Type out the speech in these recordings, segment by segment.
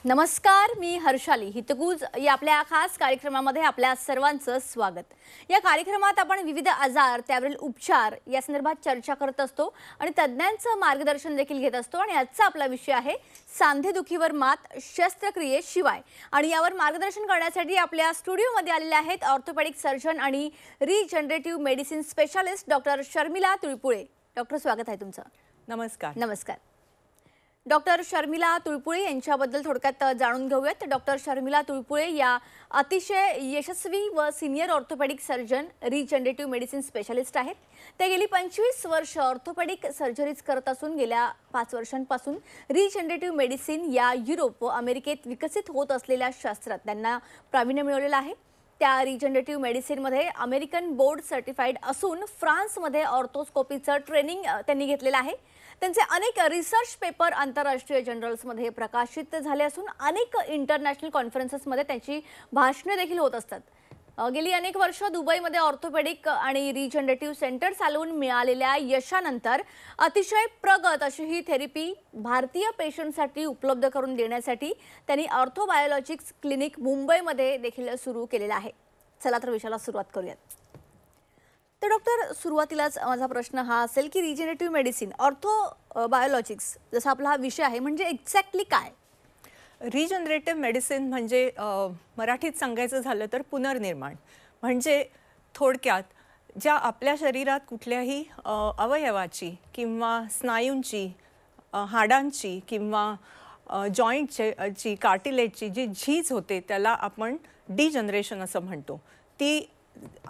नमस्कार, मी हर्षाली. हितगुज या आपल्या खास कार्यक्रमामध्ये आपल्या सर्वांचं स्वागत. या कार्यक्रमात आपण विविध आजार, त्यावरील उपचार या संदर्भात चर्चा करत असतो आणि तज्ञांचं मार्गदर्शन देखील घेत असतो. आणि आजचा आपला विषय आहे सांधेदुखीवर मात शस्त्रक्रियेशिवाय. आणि यावर मार्गदर्शन करण्यासाठी आपल्या स्टुडिओमध्ये आलेले आहेत ऑर्थोपेडिक सर्जन आणि regenerative medicine specialist doctor Sharmila Tulpule. Doctor, स्वागत आहे तुमचं. नमस्कार. नमस्कार. डॉक्टर शर्मिला तुळपुळे यांच्याबद्दल थोडक्यात जाणून घेऊयात. डॉक्टर शर्मिला तुळपुळे या अतिशय यशस्वी व senior orthopaedic surgeon, regenerative medicine specialist आहेत. ते गेली 25 वर्ष ऑर्थोपेडिक सर्जरीज करत असून गेल्या 5 वर्षांपासून रिजनरेटिव्ह मेडिसिन या युरोप व अमेरिकेत विकसित होत असलेल्या शास्त्रात त्यांना प्रावीण्य मिळवलेलं आहे. त्या रिजनरेटिव्ह मेडिसिनमध्ये अमेरिकन बोर्ड सर्टिफाईड असून फ्रान्समध्ये ऑर्थोस्कोपीचं ट्रेनिंग त्यांनी घेतलेलं आहे. त्यांचे अनेक रिसर्च पेपर आंतरराष्ट्रीय जर्नल्समध्ये प्रकाशित झाले असून अनेक इंटरनॅशनल कॉन्फरन्सेसमध्ये त्यांची भाषणे देखील होत असतात. गेली अनेक वर्ष दुबईमध्ये ऑर्थोपेडिक आणि रिजनरेटिव्ह सेंटर चालवून मिळालेल्या यशानंतर अतिशय प्रगत अशी ही थेरपी भारतीय पेशंटसाठी उपलब्ध करून देण्यासाठी त्यांनी ऑर्थोबायोलॉजिक्स क्लिनिक मुंबईमध्ये देखील सुरू केलेलं आहे. चला तर विषयाला सुरुवात करूयात. तर डॉक्टर, सुरुवातीलाच माझा प्रश्न हा असेल की रिजनरेटिव्ह मेडिसिन, ऑर्थोबायोलॉजिक्स जसा आपला हा विषय आहे, म्हणजे एक्झॅक्टली काय? रिजनरेटिव्ह मेडिसिन म्हणजे मराठीत सांगायचं झालं तर पुनर्निर्माण. म्हणजे थोडक्यात ज्या आपल्या शरीरात कुठल्याही अवयवाची किंवा स्नायूंची, हाडांची किंवा जॉईंटची, कार्टिलेजची जी झीज होते त्याला आपण डिजनरेशन असं म्हणतो. ती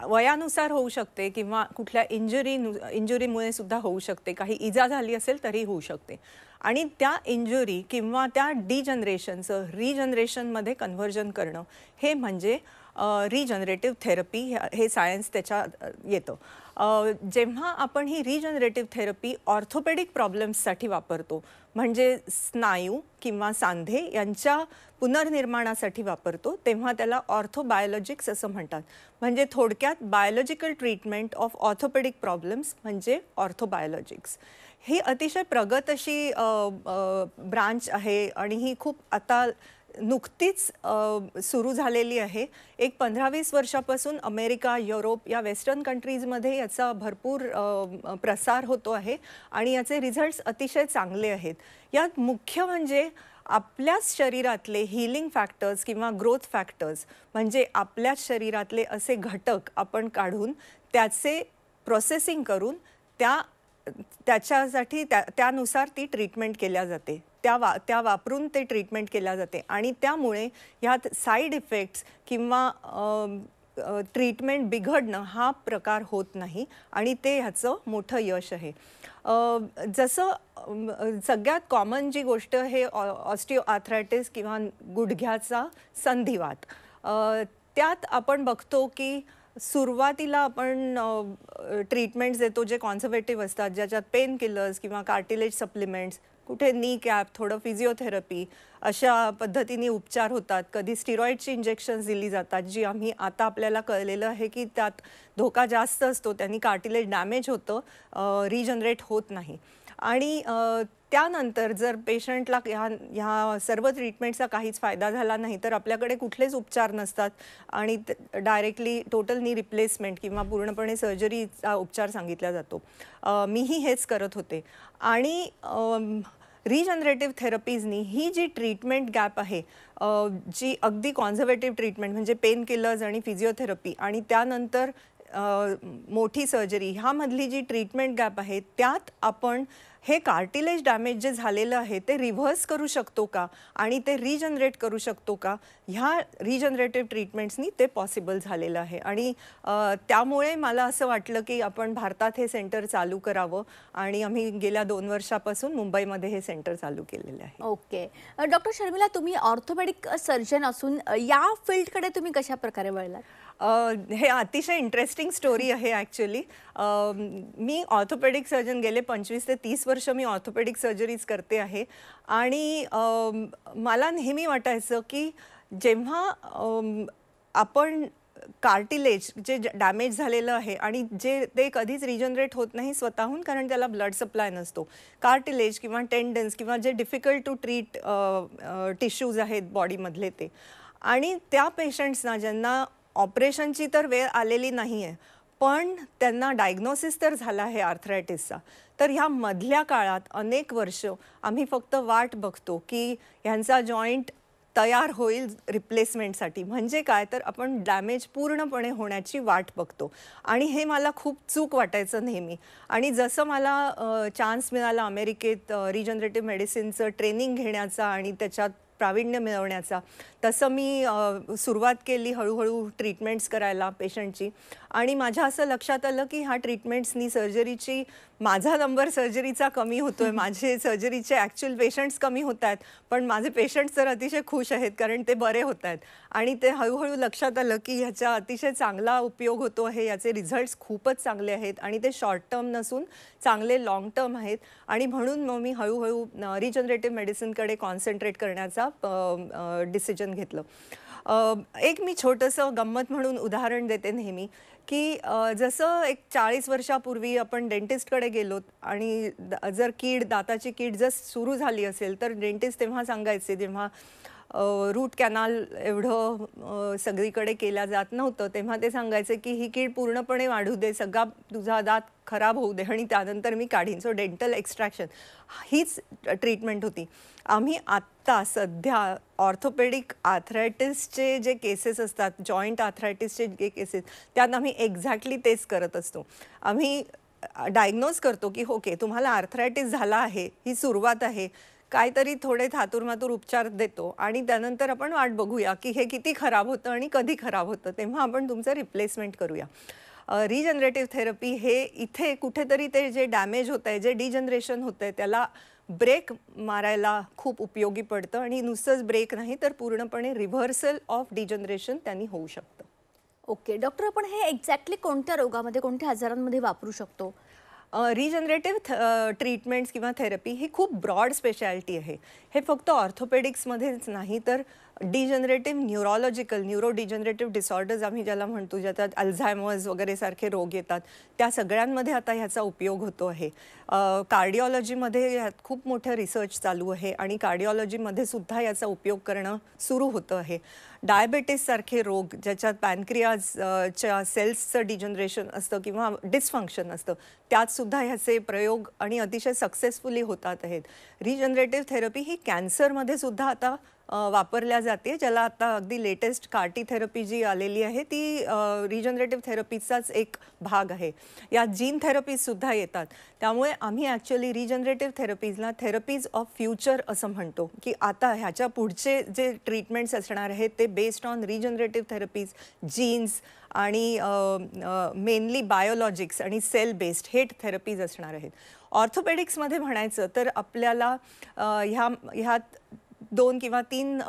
वयानुसार होऊ शकते किंवा कुठल्या इंजुरीमुळे सुद्धा होऊ शकते. काही इजा झाली असेल तरी होऊ शकते. आणि त्या इंजुरी किंवा त्या डिजनरेशनचं रिजनरेशनमध्ये कन्व्हर्जन करणं हे म्हणजे रिजनरेटिव्ह थेरपी हे सायन्स त्याच्यात येतं. जेव्हा आपण ही रिजनरेटिव्ह थेरपी ऑर्थोपेडिक प्रॉब्लेम्ससाठी वापरतो, म्हणजे स्नायू किंवा सांधे यांच्या पुनर्निर्माणासाठी वापरतो, तेव्हा त्याला ऑर्थोबायोलॉजिक्स असं म्हणतात. म्हणजे थोडक्यात biological treatment of orthopaedic problems म्हणजे ऑर्थोबायोलॉजिक्स. ही अतिशय प्रगत अशी ब्रांच आहे आणि ही खूप आता नुकतीच सुरू झालेली आहे. एक 15-20 वर्षापासून अमेरिका, युरोप या वेस्टर्न कंट्रीजमध्ये याचा भरपूर प्रसार होतो आहे आणि याचे रिझल्ट्स अतिशय चांगले आहेत. यात मुख्य म्हणजे आपल्याच शरीरातले हीलिंग फॅक्टर्स किंवा ग्रोथ फॅक्टर्स, म्हणजे आपल्याच शरीरातले असे घटक आपण काढून त्याचे प्रोसेसिंग करून त्याच्यासाठी त्यानुसार ती ट्रीटमेंट केल्या जाते. त्या वापरून ते ट्रीटमेंट केल्या जाते आणि त्यामुळे ह्यात साईड इफेक्ट्स किंवा ट्रीटमेंट बिघडणं हा प्रकार होत नाही आणि ते ह्याचं मोठं यश आहे. जसं सगळ्यात कॉमन जी गोष्ट हे ऑस्टिओआर्थरायटिस किंवा गुडघ्याचा संधिवात, त्यात आपण बघतो की सुरुवातीला आपण ट्रीटमेंट्स देतो जे कॉन्झर्वेटिव्ह असतात, ज्याच्यात पेन किलर्स किंवा कार्टिलेज सप्लिमेंट्स, कुठे नी कॅप, थोडं फिजिओथेरपी अशा पद्धतीने उपचार होतात. कधी स्टिरॉइडची इंजेक्शन्स दिली जातात, जी आम्ही आता आपल्याला कळलेलं आहे की त्यात धोका जास्त असतो, त्यांनी कार्टिलेज डॅमेज होतं, रिजनरेट होत नाही. आणि त्यानंतर जर पेशंटला ह्या सर्व ट्रीटमेंटचा काहीच फायदा झाला नाही तर आपल्याकडे कुठलेच उपचार नसतात आणि डायरेक्टली टोटल नी रिप्लेसमेंट किंवा पूर्णपणे सर्जरीचा उपचार सांगितला जातो. मीही हेच करत होते. आणि रिजनरेटिव्ह थेरपीजनी ही जी ट्रीटमेंट गॅप आहे, जी अगदी कॉन्झर्वेटिव्ह ट्रीटमेंट म्हणजे पेन किलर्स आणि फिजिओथेरपी आणि त्यानंतर मोठी सर्जरी, ह्यामधली जी ट्रीटमेंट गॅप आहे त्यात आपण हे कार्टिलेज डॅमेज जे झालेलं आहे ते रिव्हर्स करू शकतो का आणि ते रिजनरेट करू शकतो का, ह्या रिजनरेटिव्ह ट्रीटमेंट्सनी ते पॉसिबल झालेलं आहे. आणि त्यामुळे मला असं वाटलं की आपण भारतात हे सेंटर चालू करावं आणि आम्ही गेल्या 2 वर्षापासून मुंबईमध्ये हे सेंटर चालू केलेलं आहे. ओके. डॉक्टर शर्मिला, तुम्ही ऑर्थोपेडिक सर्जन असून या फील्डकडे तुम्ही कशा प्रकारे वळलात? हे अतिशय इंटरेस्टिंग स्टोरी आहे ॲक्च्युली. मी ऑर्थोपेडिक सर्जन गेले 25 ते 30 वर्ष मी ऑर्थोपेडिक सर्जरीज करते आहे आणि मला नेहमी वाटायचं की जेव्हा आपण कार्टिलेज जे डॅमेज झालेलं आहे आणि जे ते कधीच रिजनरेट होत नाही स्वतःहून, कारण त्याला ब्लड सप्लाय नसतो. कार्टिलेज किंवा टेंडन्स किंवा जे डिफिकल्ट टू ट्रीट टिश्यूज आहेत बॉडीमधले ते, आणि त्या पेशंट्सना ज्यांना ऑपरेशनची तर वेळ आलेली नाही आहे, पण त्यांना डायग्नोसिस तर झाला आहे आर्थरायटिसचा, तर ह्या मधल्या काळात अनेक वर्ष आम्ही फक्त वाट बघतो की ह्यांचा जॉईंट तयार होईल रिप्लेसमेंटसाठी. म्हणजे काय, तर आपण डॅमेज पूर्णपणे होण्याची वाट बघतो. आणि हे मला खूप चूक वाटायचं नेहमी. आणि जसं मला चान्स मिळाला अमेरिकेत रिजनरेटिव्ह मेडिसिनचं ट्रेनिंग घेण्याचा आणि त्याच्यात प्रावीण्य मिळवण्याचा, तसं मी सुरुवात केली हळूहळू ट्रीटमेंट्स करायला पेशंटची. आणि माझ्या असं लक्षात आलं की ह्या ट्रीटमेंट्सनी सर्जरीची, माझा नंबर सर्जरीचा कमी होतोय, माझे सर्जरीचे ॲक्च्युअल पेशंट्स कमी होत आहेत, पण माझे पेशंट्स तर अतिशय खुश आहेत कारण ते बरे होत आहेत. आणि ते हळूहळू लक्षात आलं की ह्याचा अतिशय चांगला उपयोग होतो आहे, याचे रिझल्ट्स खूपच चांगले आहेत आणि ते शॉर्ट टर्म नसून चांगले लाँग टर्म आहेत. आणि म्हणून मग मी हळूहळू रिजनरेटिव्ह मेडिसिनकडे कॉन्सन्ट्रेट करण्याचा डिसिजन घेतलं. एक मी छोटंसं गंमत म्हणून उदाहरण देते नेहमी, की जसं एक 40 वर्षापूर्वी आपण डेंटिस्टकडे गेलो आणि जर दाताची कीड जर सुरू झाली असेल, तर डेंटिस्ट तेव्हा सांगायचे, जेव्हा रूट कॅनाल एवढं सगळीकडे केला जात नव्हतं, तेव्हा ते सांगायचे की ही कीड पूर्णपणे वाढू दे, सगळा तुझा दात खराब होऊ दे आणि त्यानंतर मी काढीन. सो डेंटल एक्स्ट्रॅक्शन हीच ट्रीटमेंट होती. आम्ही आत्ता सध्या ऑर्थोपेडिक आर्थरायटिसचे जे केसेस असतात, जॉईंट आर्थरायटिसचे जे केसेस, त्यात आम्ही एक्झॅक्टली तेच करत असतो. आम्ही डायग्नोज करतो की ओके, तुम्हाला आर्थरायटिस झाला आहे, ही सुरुवात आहे, काहीतरी थोडे थातुरमातुर उपचार देतो आणि त्यानंतर आपण वाट बघूया की हे किती खराब होतं आणि कधी खराब होतं, तेव्हा आपण तुमचं रिप्लेसमेंट करूया. रिजनरेटिव्ह थेरपी हे इथे कुठेतरी ते जे डॅमेज होतं आहे, जे डिजनरेशन होतं आहे, त्याला ब्रेक मारायला खूप उपयोगी पडतं. आणि नुसतंच ब्रेक नाही, तर पूर्णपणे रिव्हर्सल ऑफ डिजनरेशन त्यांनी होऊ शकतं. ओके डॉक्टर, आपण हे एक्झॅक्टली कोणत्या रोगामध्ये, कोणत्या आजारांमध्ये वापरू शकतो? रिजनरेटिव्ह ट्रीटमेंट्स किंवा थेरपी ही खूप ब्रॉड स्पेशालिटी आहे. हे फक्त ऑर्थोपेडिक्समध्येच नाही, तर डिजनरेटिव्ह न्यूरो डिजनरेटिव्ह डिसऑर्डर्स आम्ही ज्याला म्हणतो, ज्याच्यात अल्झायमर्स वगैरे सारखे रोग येतात, त्या सगळ्यांमध्ये आता ह्याचा उपयोग होतो आहे. कार्डिओलॉजीमध्ये ह्यात खूप मोठं रिसर्च चालू आहे आणि कार्डिओलॉजीमध्ये सुद्धा याचा उपयोग करणं सुरू होतं आहे. डायबेटीससारखे रोग, ज्याच्यात पॅनक्रियाजच्या सेल्सचं डिजनरेशन असतं किंवा डिस्फंक्शन असतं, त्यात सुद्धा ह्याचे प्रयोग आणि अतिशय सक्सेसफुली होतात आहेत. रिजनरेटिव्ह थेरपी ही कॅन्सरमध्ये सुद्धा आता वापरल्या जाते, ज्याला आता अगदी लेटेस्ट कार्टी थेरपी जी आलेली आहे ती रिजनरेटिव्ह थेरपीचाच एक भाग आहे. यात जीन थेरपीजसुद्धा येतात. त्यामुळे आम्ही ॲक्च्युअली रिजनरेटिव्ह थेरपीजला थेरपीज ऑफ फ्युचर असं म्हणतो, की आता ह्याच्या पुढचे जे ट्रीटमेंट्स असणार आहेत ते based on regenerative therapies, genes आणि मेनली बायोलॉजिक्स आणि सेल बेस्ड हे थेरपीज असणार आहेत. ऑर्थोपेडिक्समध्ये म्हणायचं तर आपल्याला ह्यात 2 किंवा 3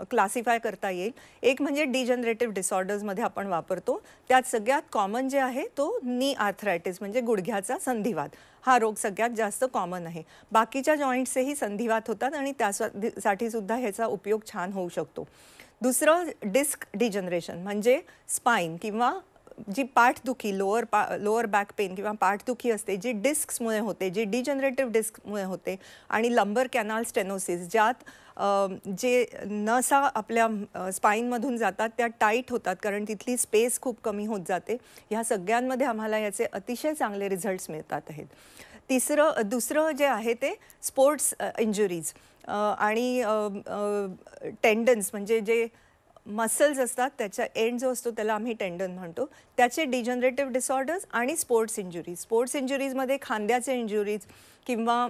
क्लासिफाय करता येईल. एक म्हणजे डिजनरेटिव्ह डिसऑर्डर्समध्ये आपण वापरतो, त्यात सगळ्यात कॉमन जे आहे तो नी आर्थरायटिस म्हणजे गुडघ्याचा संधिवात. हा रोग सगळ्यात जास्त कॉमन आहे. बाकीच्या जॉईंट्सचेही संधिवात होतात आणि त्यासाठी सुद्धा ह्याचा उपयोग छान होऊ शकतो. दुसरं डिस्क डिजनरेशन म्हणजे स्पाईन किंवा जी पाठदुखी, लोअर बॅक पेन किंवा पाठदुखी असते, जी डिस्क्समुळे होते, जी डिजनरेटिव्ह डिस्कमुळे होते, आणि लंबर कॅनाल स्टेनोसिस, ज्यात जे नसा आपल्या स्पाईनमधून जातात त्या टाईट होतात कारण तिथली स्पेस खूप कमी होत जाते. ह्या सगळ्यांमध्ये आम्हाला याचे अतिशय चांगले रिझल्ट्स मिळतात आहेत. दुसरं जे आहे ते स्पोर्ट्स इंजुरीज आणि टेंडन्स म्हणजे जे मसल्स असतात त्याचा एंड जो असतो त्याला आम्ही टेंडन म्हणतो, त्याचे डिजनरेटिव्ह डिसऑर्डर्स आणि स्पोर्ट्स इंजुरीजमध्ये खांद्याचे इंजुरीज किंवा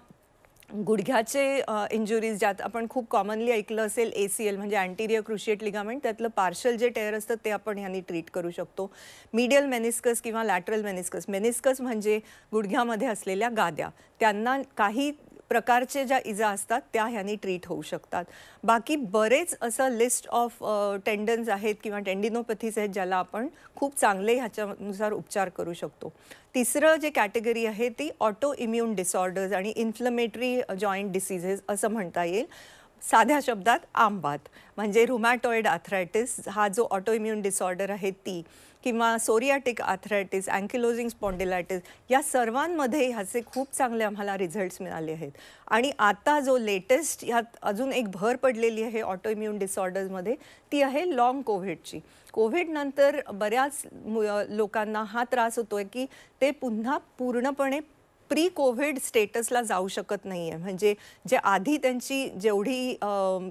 गुडघ्याचे इंजुरीज, ज्यात आपण खूप कॉमनली ऐकलं असेल ACL म्हणजे अँटिरियर क्रुशिएट लिगामेंट, त्यातलं पार्शल जे टेअर असतं ते आपण ह्यांनी ट्रीट करू शकतो. मीडियल मेनिस्कस किंवा लॅटरल मेनिस्कस म्हणजे गुडघ्यामध्ये असलेल्या गाद्या, त्यांना काही प्रकारचे ज्या इजा असतात त्या ह्यांनी ट्रीट होऊ शकतात. बाकी बरेच असं लिस्ट ऑफ टेंडन्स आहेत किंवा टेंडिनोपॅथीज आहेत ज्याला आपण खूप चांगले ह्याच्यानुसार उपचार करू शकतो. तिसरं जे कॅटेगरी आहे ती ऑटो इम्युन डिसऑर्डर्स आणि इन्फ्लमेटरी जॉईंट डिसीजेस असं म्हणता येईल. साध्या शब्दात आंबात, म्हणजे रुमॅटॉइड आर्थरायटिस हा जो ऑटोइम्युन डिसऑर्डर आहे ती, किंवा सोरियाटिक आर्थरायटिस, अँकिलोजिंग स्पॉन्डिलायटिस, या सर्वांमध्ये ह्याचे खूप चांगले आम्हाला रिझल्ट्स मिळाले आहेत. आणि आता जो लेटेस्ट ह्यात अजून एक भर पडलेली आहे ऑटोइम्युन डिसऑर्डर्समध्ये, ती आहे लाँग कोविडची. कोविडनंतर बऱ्याच लोकांना हा त्रास होतोय की ते पुन्हा पूर्णपणे प्री कोविड स्टेटसला जाऊ शकत नाही आहे. म्हणजे जे आधी त्यांची जेवढी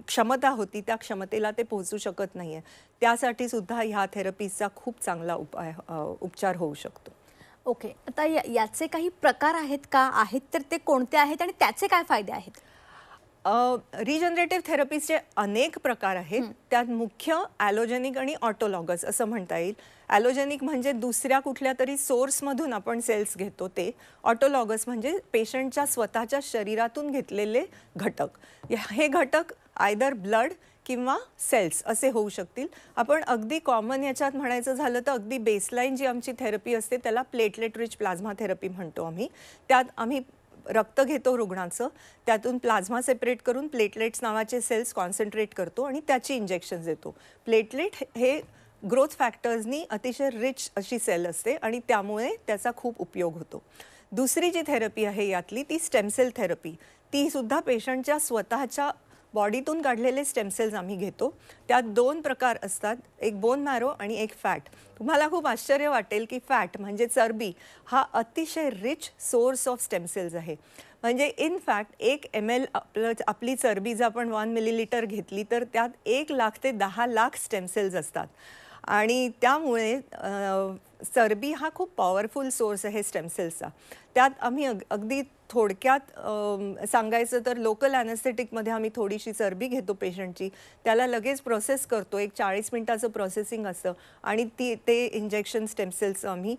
क्षमता होती त्या क्षमतेला ते पोहोचू शकत नाही आहे. त्यासाठी सुद्धा ह्या थेरपीचा खूप चांगला उपचार होऊ शकतो. ओके, आता याचे काही प्रकार आहेत का? आहेत तर ते कोणते आहेत आणि त्याचे काय फायदे आहेत? रिजनरेटिव्ह थेरपीचे अनेक प्रकार आहेत. त्यात मुख्य ॲलोजेनिक आणि ऑटोलॉगस असं म्हणता येईल. ॲलोजेनिक म्हणजे दुसऱ्या कुठल्या तरी सोर्समधून आपण सेल्स घेतो ते. ऑटोलॉगस म्हणजे पेशंटच्या स्वतःच्या शरीरातून घेतलेले घटक. हे घटक आयदर ब्लड किंवा सेल्स असे होऊ शकतील. आपण अगदी कॉमन याच्यात म्हणायचं झालं तर अगदी बेसलाईन जी आमची थेरपी असते त्याला प्लेटलेट रिच प्लाझ्मा थेरपी म्हणतो आम्ही. त्यात आम्ही रक्त घेतो रुग्णाचं, त्यातून प्लाझ्मा सेपरेट करून प्लेटलेट्स नावाचे सेल्स कॉन्सन्ट्रेट करतो आणि त्याची इंजेक्शन्स देतो. प्लेटलेट हे ग्रोथ फॅक्टर्सनी अतिशय रिच अशी सेल असते आणि त्यामुळे त्याचा खूप उपयोग होतो. दुसरी जी थेरपी आहे यातली ती स्टेमसेल थेरपी. ती सुद्धा पेशंटच्या स्वतःच्या बॉडीतून काढलेले स्टेमसेल्स आम्ही घेतो. त्यात दोन प्रकार असतात, एक बोन मॅरो आणि एक फॅट. तुम्हाला खूप आश्चर्य वाटेल की फॅट म्हणजे चरबी हा अतिशय रिच सोर्स ऑफ स्टेमसेल्स आहे. म्हणजे इन फॅक्ट 1 ml आपली चरबी जर आपण 1 मिलीलिटर घेतली तर त्यात 1 लाख ते 10 लाख स्टेमसेल्स असतात. आणि त्यामुळे चरबी हा खूप पॉवरफुल सोर्स आहे स्टेमसेल्सचा. त्यात आम्ही अगदी थोडक्यात सांगायचं तर लोकल ॲनेस्थेटिकमध्ये आम्ही थोडीशी चरबी घेतो पेशंटची, त्याला लगेच प्रोसेस करतो. एक 40 मिनिटाचं प्रोसेसिंग असतं आणि ते इंजेक्शन स्टेमसेल्स आम्ही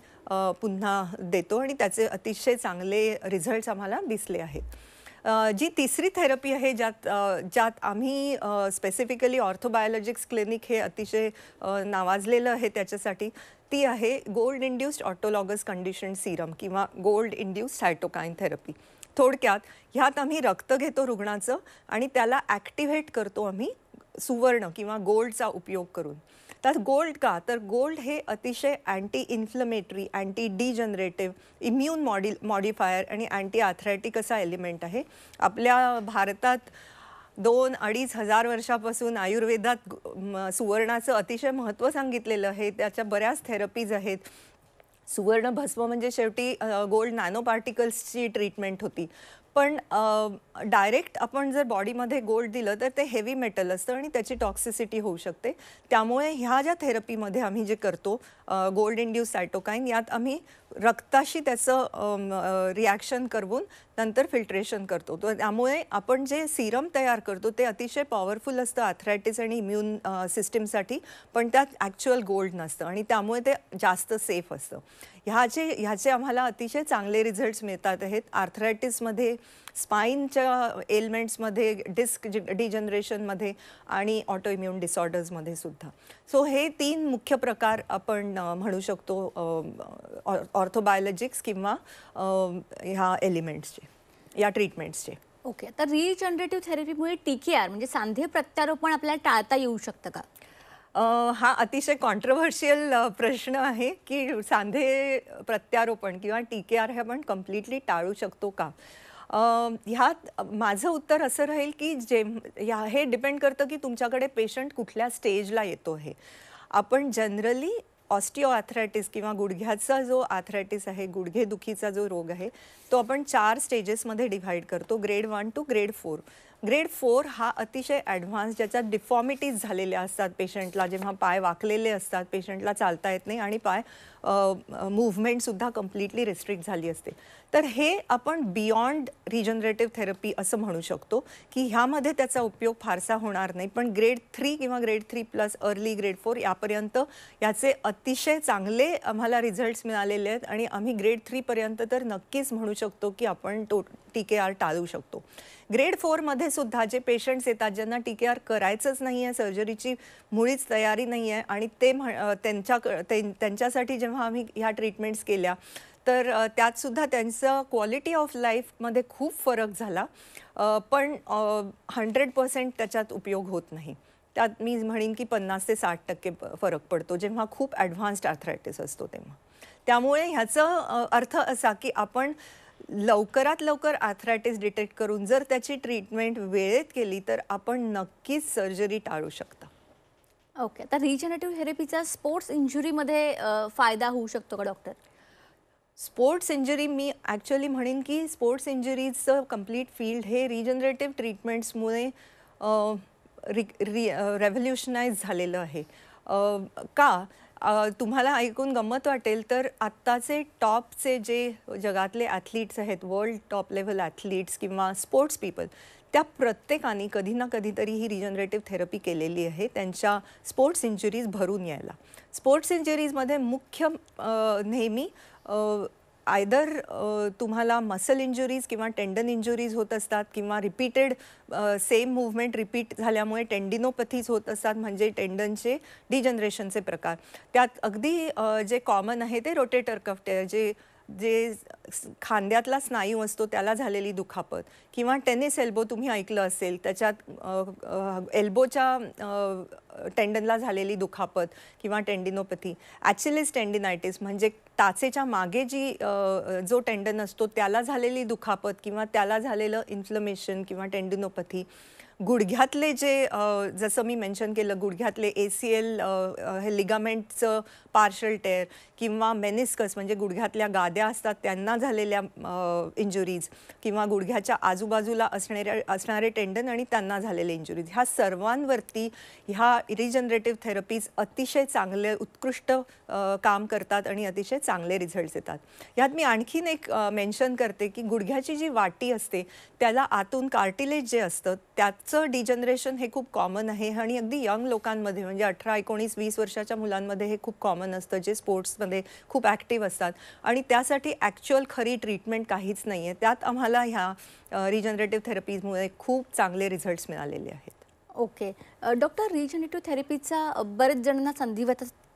पुन्हा देतो आणि त्याचे अतिशय चांगले रिझल्ट्स आम्हाला दिसले आहेत. जी तिसरी थेरपी आहे ज्यात आम्ही स्पेसिफिकली ऑर्थोबायोलॉजिक्स क्लिनिक हे अतिशय नावाजलेलं आहे त्याच्यासाठी, ती आहे gold induced autologous condition Serum किंवा गोल्ड इंड्युस्ड सायटोकाईन थेरपी. थोडक्यात ह्यात आम्ही रक्त घेतो रुग्णाचं आणि त्याला ॲक्टिव्हेट करतो आम्ही सुवर्ण किंवा गोल्डचा उपयोग करून. तर गोल्ड का? तर गोल्ड हे अतिशय anti inflammatory, anti degenerative, immune modifier आणि अँटी आर्थरायटिक असा एलिमेंट आहे. आपल्या भारतात 2-2.5 हजार वर्षापासून आयुर्वेदात सुवर्णाचं अतिशय महत्त्व सांगितलेलं आहे. त्याच्या बऱ्याच थेरपीज आहेत. सुवर्ण भस्म म्हणजे शेवटी गोल्ड नॅनो पार्टिकल्सची ट्रीटमेंट होती. पण डायरेक्ट आपण जर बॉडीमध्ये गोल्ड दिलं तर ते हेवी मेटल असतं आणि त्याची टॉक्सिसिटी होऊ शकते. त्यामुळे ह्या ज्या थेरपीमध्ये आम्ही जे करतो गोल्ड इंड्यूस सायटोकाईन, यात आम्ही रक्ताशी त्याचं रिॲक्शन करवून नंतर फिल्ट्रेशन करतो. तर त्यामुळे आपण जे सिरम तयार करतो ते अतिशय पॉवरफुल असतं आर्थरायटिस आणि इम्यून सिस्टीमसाठी, पण त्यात ॲक्च्युअल गोल्ड नसतं आणि त्यामुळे ते जास्त सेफ असतं. ह्याचे आम्हाला अतिशय चांगले रिझल्ट्स मिळतात आहेत आर्थरायटिसमध्ये, स्पाईनच्या एलिमेंट्समध्ये, डिस्क डिजनरेशनमध्ये आणि ऑटोइम्युन डिसऑर्डर्समध्ये सुद्धा. सो हे 3 मुख्य प्रकार आपण म्हणू शकतो ऑर्थोबायोलॉजिक्स किंवा ह्या एलिमेंट्सचे, या ट्रीटमेंट्सचे. ओके, तर रिजनरेटिव्ह थेरपीमुळे TKR म्हणजे सांधे प्रत्यारोपण आपल्याला टाळता येऊ शकतं का? हा अतिशय कॉन्ट्रोव्हर्शियल प्रश्न आहे की सांधे प्रत्यारोपण किंवा TKR हे आपण कम्प्लिटली टाळू शकतो का? ह्यात माझं उत्तर असं राहील की हे डिपेंड करतं की तुमच्याकडे पेशंट कुठल्या स्टेजला येतो आहे. आपण जनरली ऑस्टिओआर्थरायटिस किंवा गुडघ्याचा जो आर्थरायटिस आहे, गुडघेदुखीचा जो रोग आहे, तो आपण 4 स्टेजेसमध्ये डिव्हाइड करतो, ग्रेड 1 टू ग्रेड 4. ग्रेड 4 हा अतिशय ॲडव्हान्स, ज्याच्यात डिफॉर्मिटीज झालेल्या असतात पेशंटला, जेव्हा पाय वाकलेले असतात, पेशंटला चालता येत नाही आणि पाय मूव्हमेंटसुद्धा कम्प्लिटली रिस्ट्रिक्ट झाली असते. तर हे आपण बियॉन्ड रिजनरेटिव्ह थेरपी असं म्हणू शकतो की ह्यामध्ये त्याचा उपयोग फारसा होणार नाही. पण ग्रेड 3 किंवा ग्रेड 3+ अर्ली ग्रेड 4 यापर्यंत याचे अतिशय चांगले आम्हाला रिझल्ट्स मिळालेले आहेत आणि आम्ही ग्रेड 3 पर्यंत तर नक्कीच म्हणू शकतो की आपण TKR टाळू शकतो. ग्रेड 4 मध्ये सुद्धा जे पेशंट्स येतात ज्यांना TKR करायचंच नाही आहे, सर्जरीची मुळीच तयारी नाही आहे आणि त्यांच्यासाठी जेव्हा आम्ही ह्या ट्रीटमेंट्स केल्या तर त्यात सुद्धा त्यांचं क्वालिटी ऑफ लाईफमध्ये खूप फरक झाला, पण 100% त्याच्यात उपयोग होत नाही. त्यात मी म्हणेन की 50 ते 60% फरक पडतो जेव्हा खूप ॲडव्हान्स्ड आर्थरायटिस असतो तेव्हा. त्यामुळे ह्याचा अर्थ असा की आपण लवकरात लवकर आर्थरायटिस डिटेक्ट करून जर त्याची ट्रीटमेंट वेळेत केली तर आपण नक्कीच सर्जरी टाळू शकता. ओके. तर रिजनरेटिव्ह थेरपीचा स्पोर्ट्स इंजुरीमध्ये फायदा होऊ शकतो का डॉक्टर? स्पोर्ट्स इंजरी मी ॲक्च्युअली म्हणेन की स्पोर्ट्स इंजरीजचं कंप्लीट फील्ड हे रिजनरेटिव्ह ट्रीटमेंट्समुळे रेव्होल्युशनाइज झालेलं आहे. का? तुम्हाला ऐकून गंमत वाटेल तर आत्ताचे टॉपचे जे जगातले ॲथलीट्स आहेत, वर्ल्ड टॉप लेव्हल ॲथलीट्स किंवा स्पोर्ट्स पीपल, त्या प्रत्येकाने कधी ना कधीतरी ही रिजनरेटिव्ह थेरपी केलेली आहे त्यांच्या स्पोर्ट्स इंजुरीज भरून यायला. स्पोर्ट्स इंजुरीजमध्ये मुख्य नेहमी आयदर तुम्हाला मसल इंजुरीज किंवा टेंडन इंजुरीज होत असतात किंवा रिपीटेड सेम मूव्हमेंट रिपीट झाल्यामुळे टेंडिनोपॅथीज होत असतात, म्हणजे टेंडनचे डिजनरेशनचे प्रकार. त्यात अगदी जे कॉमन आहे ते रोटेटर कफ टेअर, जे खांद्यातला स्नायू असतो त्याला झालेली दुखापत, किंवा टेनिस एल्बो तुम्ही ऐकलं असेल, त्याच्यात एल्बोच्या टेंडनला झालेली दुखापत किंवा टेंडिनोपॅथी. ॲचिलिस टेंडिनायटिस म्हणजे टाचेच्या मागे जो टेंडन असतो त्याला झालेली दुखापत किंवा त्याला झालेलं इन्फ्लमेशन किंवा टेंडिनोपॅथी. गुडघ्यातले जे जसं मी मेन्शन केलं, गुडघ्यातले ACL हे लिगामेंटचं पार्शल टेअर किंवा मेनिस्कस म्हणजे गुडघ्यातल्या गाद्या असतात त्यांना झालेल्या इंजुरीज किंवा गुडघ्याच्या आजूबाजूला असणारे टेंडन आणि त्यांना झालेले इंजुरीज, ह्या सर्वांवरती ह्या रिजनरेटिव्ह थेरपीज अतिशय चांगले उत्कृष्ट काम करतात आणि अतिशय चांगले रिझल्ट्स येतात. यात मी आणखीन एक मेन्शन करते की गुडघ्याची जी वाटी असते त्याला आतून कार्टिलेज जे असतं त्याचं डिजनरेशन हे खूप कॉमन आहे आणि अगदी यंग लोकांमध्ये म्हणजे 18, 19, 20 वर्षाच्या मुलांमध्ये हे खूप कॉमन असतं, जे स्पोर्ट्समध्ये खूप ॲक्टिव्ह असतात आणि त्यासाठी ॲक्च्युअल खरी ट्रीटमेंट काहीच नाही आहे. त्यात आम्हाला ह्या रिजनरेटिव्ह थेरपीजमुळे खूप चांगले रिझल्ट्स मिळालेले आहेत. ओके. डॉक्टर, रिजनरेटिव्ह थेरपीचा बरेच जणांना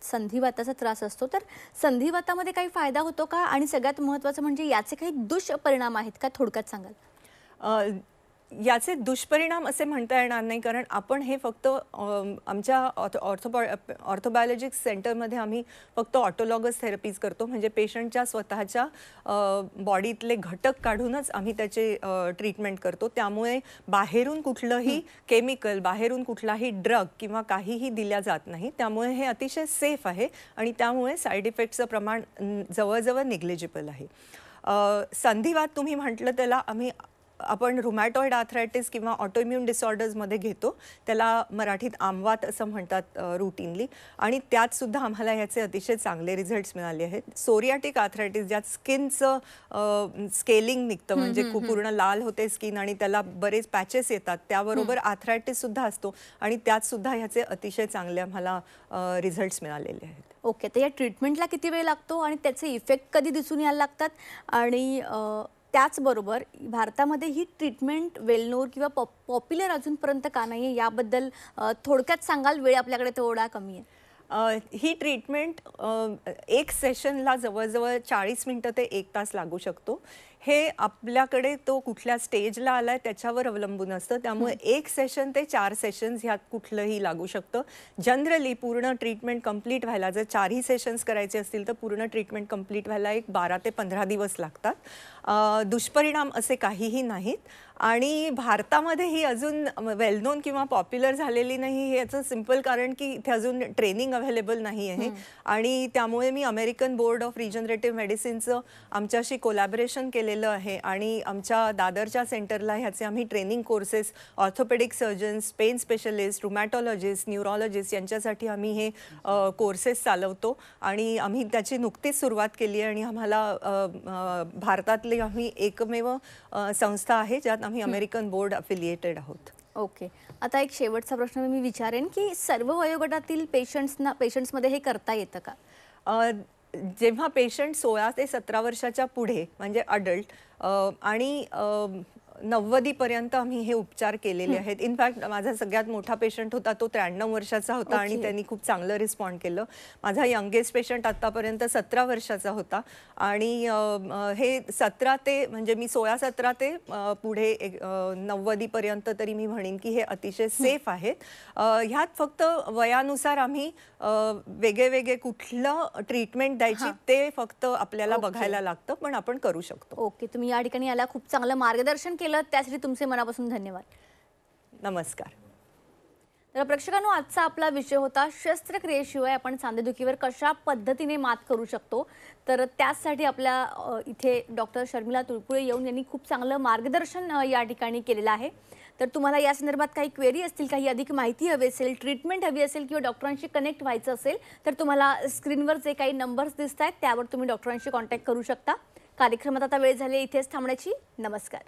संधिवाताचा त्रास असतो, तर संधिवातामध्ये काही फायदा होतो का? आणि सगळ्यात महत्त्वाचं म्हणजे याचे काही दुष्परिणाम आहेत का? थोडक्यात सांगाल? याचे दुष्परिणाम असे म्हणता येणार नाही, कारण आपण हे फक्त आमच्या ऑर्थोबायोलॉजिक्स सेंटरमध्ये आम्ही फक्त ऑटोलॉगस थेरपीज करतो, म्हणजे पेशंटच्या स्वतःच्या बॉडीतले घटक काढूनच आम्ही त्याचे ट्रीटमेंट करतो. त्यामुळे बाहेरून कुठलंही केमिकल, बाहेरून कुठलाही ड्रग किंवा काहीही दिल्या जात नाही. त्यामुळे हे अतिशय सेफ आहे आणि त्यामुळे साईड इफेक्टचं प्रमाण जवळजवळ निग्लिजिबल आहे. संधिवात तुम्ही म्हटलं त्याला आपण रुमॅटॉइड आर्थरायटिस किंवा ऑटोइम्युन डिसऑर्डर्समध्ये घेतो, त्याला मराठीत आमवात असं म्हणतात रुटीनली, आणि त्यात सुद्धा आम्हाला ह्याचे अतिशय चांगले रिझल्ट्स मिळाले आहेत. सोरियाटिक आर्थरायटिस ज्यात स्किनचं स्केलिंग निघतं, म्हणजे खूप पूर्ण लाल होते स्किन आणि त्याला बरेच पॅचेस येतात, त्याबरोबर आर्थरायटिस सुद्धा असतो आणि त्यात सुद्धा ह्याचे अतिशय चांगले आम्हाला रिझल्ट्स मिळालेले आहेत. ओके. तर या ट्रीटमेंटला किती वेळ लागतो आणि त्याचे इफेक्ट कधी दिसून यायला लागतात? आणि त्याचबरोबर भारतामध्ये ही ट्रीटमेंट वेलनोर किंवा पॉप्युलर अजूनपर्यंत का नाही आहे, याबद्दल थोडक्यात सांगाल? वेळ आपल्याकडे तेवढा कमी आहे. ही ट्रीटमेंट एक सेशनला जवळजवळ 40 मिनिटं ते 1 तास लागू शकतो. हे आपल्याकडे तो कुठल्या स्टेजला आलाय त्याच्यावर अवलंबून असतं. त्यामुळे 1 सेशन ते 4 सेशन्स ह्यात कुठलंही लागू शकतं. जनरली पूर्ण ट्रीटमेंट कंप्लीट व्हायला, जर 4ही सेशन्स करायचे असतील तर पूर्ण ट्रीटमेंट कंप्लीट व्हायला 12 ते 15 दिवस लागतात. दुष्परिणाम असे काहीही नाहीत आणि भारतामध्ये ही अजून वेल नोन किंवा पॉप्युलर झालेली नाही. हे याचं सिम्पल कारण की इथे अजून ट्रेनिंग अवेलेबल नाही आहे आणि त्यामुळे मी अमेरिकन बोर्ड ऑफ रिजनरेटिव्ह मेडिसिनचं आमच्याशी कोलॅबोरेशन केलेलं आहे आणि आमच्या दादरच्या सेंटरला ह्याचे आम्ही training courses orthopaedic surgeons, pain specialist, rheumatologist, neurologist यांच्यासाठी आम्ही हे कोर्सेस चालवतो आणि आम्ही त्याची नुकतीच सुरुवात केली आहे आणि आम्हाला भारतातली आम्ही एकमेव संस्था आहे ज्यात आम्ही अमेरिकन बोर्ड अफिलिएटेड आहोत. ओके. आता एक शेवटचा प्रश्न मी विचारेन की सर्व वयोगटातील पेशंट्समध्ये हे करता येतं का? जेव्हा पेशंट 16 ते 17 वर्षाच्या पुढे म्हणजे अडल्ट आणि 90पर्यंत आम्ही हे उपचार केलेले आहेत. इनफॅक्ट माझा सगळ्यात मोठा पेशंट होता तो 93 वर्षाचा होता आणि त्यांनी खूप चांगलं रिस्पॉन्ड केलं. माझा यंगेस्ट पेशंट आतापर्यंत 17 वर्षाचा होता आणि हे 17 ते म्हणजे मी 16-17 ते पुढे 90पर्यंत तरी मी म्हणेन की हे अतिशय सेफ आहेत. ह्यात फक्त वयानुसार आम्ही वेगळे कुठलं ट्रीटमेंट द्यायची ते फक्त आपल्याला बघायला लागतं, पण आपण करू शकतो. ओके, तुम्ही या ठिकाणी याला खूप चांगलं मार्गदर्शन केलं, त्यासाठी तुमचे मनापासून धन्यवाद. नमस्कार. तर प्रेक्षकांनो, आजचा आपला विषय होता शस्त्रक्रियेशिवाय आपण सांधेदुखीवर कशा पद्धतीने मात करू शकतो. तर त्यासाठी आपल्या इथे डॉक्टर शर्मिला तुळपुळे येऊन यांनी खूप चांगलं मार्गदर्शन या ठिकाणी केलेलं आहे. तर तुम्हाला या संदर्भात काही क्वेरी असतील, काही अधिक माहिती हवी असेल, ट्रीटमेंट हवी असेल किंवा डॉक्टरांशी कनेक्ट व्हायचं असेल तर तुम्हाला स्क्रीनवर जे काही नंबर्स दिसत आहेत त्यावर तुम्ही डॉक्टरांशी कॉन्टॅक्ट करू शकता. कार्यक्रमात आता वेळ झाली इथेच थांबण्याची. नमस्कार.